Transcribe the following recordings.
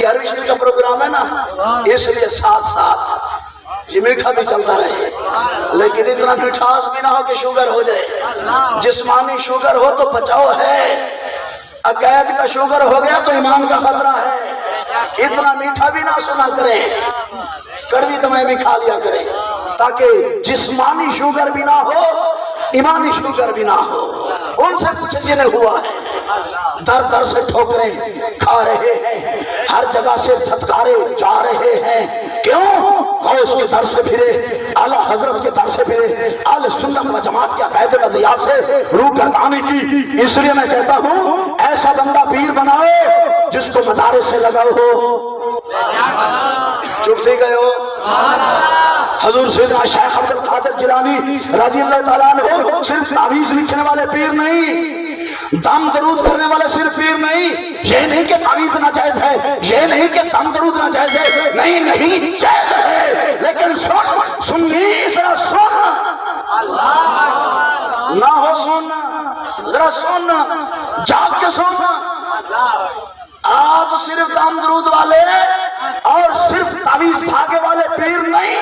11वीं शरीफ का प्रोग्राम है ना, इसलिए साथ साथ ये मीठा भी चलता रहे, लेकिन इतना मिठास भी ना हो कि शुगर हो जाए। जिस्मानी शुगर हो तो बचाव है, अकैद का शुगर हो गया तो ईमान का खतरा है। इतना मीठा भी ना सुना करें, कड़वी दवाएं भी खा लिया करें, ताकि जिस्मानी शुगर भी ना हो, ईमानी शुगर भी ना हो। उनसे कुछ जिन्हें हुआ है, दर दर से ठोकरें खा रहे हैं, हर जगह से फटकारे जा रहे हैं। क्यों? गौस के दर से फिरे, आला हजरत के दर से फिरे, आले सुन्नत व जमात के अक़ीदे नज़रियात से रूह गर्दानी की। इसलिए मैं कहता हूँ ऐसा बंदा पीर बनाओ जिसको मदारिस से लगाओ हो। चुप थी गए हो? हजूर सैयदना शेख अब्दुल कादिर जिलानी रज़ियल्लाहु ताला अन्हु सिर्फ तावीज़ लिखने वाले पीर नहीं, दम दरूद करने वाले सिर्फ पीर नहीं। ये नहीं कि तावीज़ नाजायज है, ये नहीं कि दम दरूद नाजायज है, नहीं नहीं जायज है, लेकिन सुन सुन्नी जरा सुन, ना हो सुन, जरा सुन, जाग के सुन। आप सिर्फ दम दरूद वाले और सिर्फ तावीज़ भागे वाले पीर नहीं,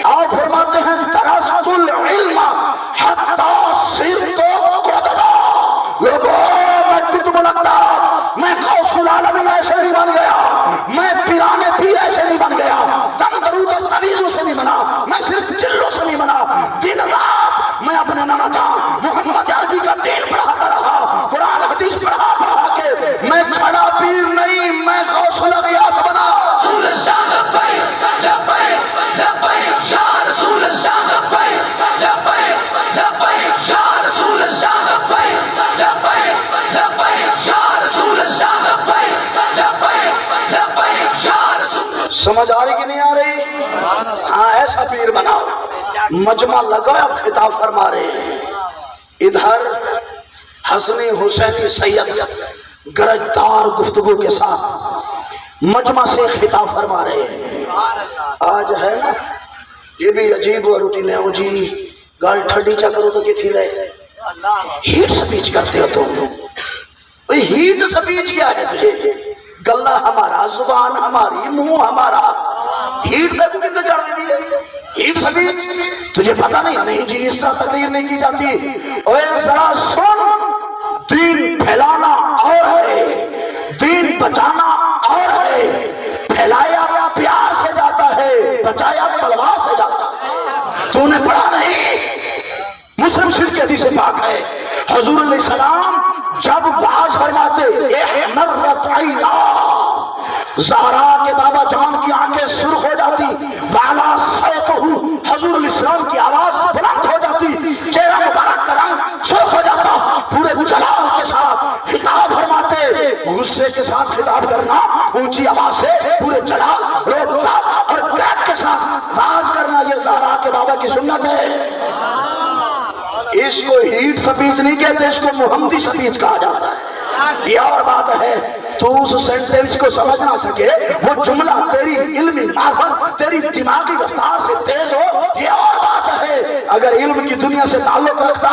आप फरमाते हैं दरअसल इल्म हत्ता सिरतो कुतबा। लोगों मैं कुतुबुल अक़ताब, मैं गौसुल आलम ऐसे नहीं बन गया, मैं पीराने पीर ऐसे नहीं बन गया, दम दरूद और तावीज़ों से नहीं बना, मैं सिर्फ चिल्लों से नहीं बना। दिन रात मैं अपने नाना जान मोहम्मद अरबी का दीन पढ़ाता रहा, कुरान हदीस पढ़ा पढ़ा के मैं छड़ा पीर नहीं, मैं गौसुल गियास बना। समझ आ रही कि नहीं आ रही? हाँ, ऐसा पीर बनाओ। मजमा लगाया खिताब फरमा रहे, इधर हसनी हुसैनी सैयद गरजदार गुफ्तगू के साथ मजमा से खिताब फरमा रहे। आज है ना ये भी अजीब और रूटीन है जी, गाल ठंडी चा करो तो किसी रहे हीट स्पीच करते हो तुम। हीट स्पीच क्या है तुझे? गला हमारा, जुबान हमारी, मुंह हमारा, हीट तक कितने चढ़ दी है? हीट स्पीच तुझे पता नहीं? नहीं जी, इस तरह तकरीर नहीं की जाती। ओए जरा सुन, दीन फैलाना और है, दीन बचाना और है। फैलाया प्यार से जाता है, बचाया तलवार से जाता है। तूने पढ़ा नहीं? मुस्लिम शरीफ की हदीस पाक है, हुजूर अलैहि सलाम जब वाज फरमाते एहमरत ऐना, ज़हरा के बाबा जान की आंखें सुर्ख हो जाती, वाला सौतहू, हुजूर अलैहि सलाम की आवाज बुलंद हो जाती, चेहरा मुबारक का रंग सुर्ख हो जाता, पूरे जलाल के साथ खिताब फरमाते। गुस्से के साथ खिताब करना, ऊंची आवाज से पूरे जलाल और कैद के साथ वाज करना, ये ज़हरा के बाबा की सुन्नत है। इसको हीट स्पीच नहीं कहते, इसको मुहम्मदी स्पीच कहा जाता है। ये और बात है, तू उस सेंटेंस को समझ ना सके, वो जुमला तेरी इल्मी मार्फत, तेरी दिमागी रफ्तार से तेज हो, ये और बात है। अगर इल्म की दुनिया से ताल्लुक रखता